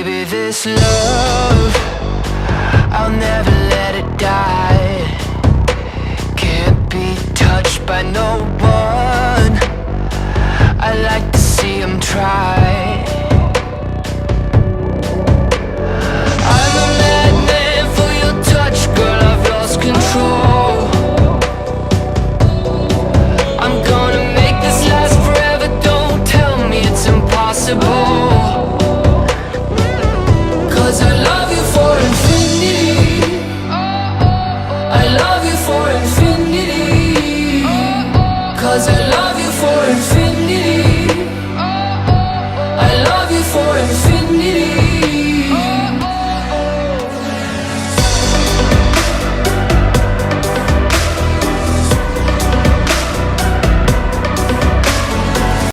Baby, this love, I'll never let it die. Can't be touched by no one. I like to see him try. I'm a madman for your touch, girl, I've lost control. I'm gonna make this last forever, don't tell me it's impossible.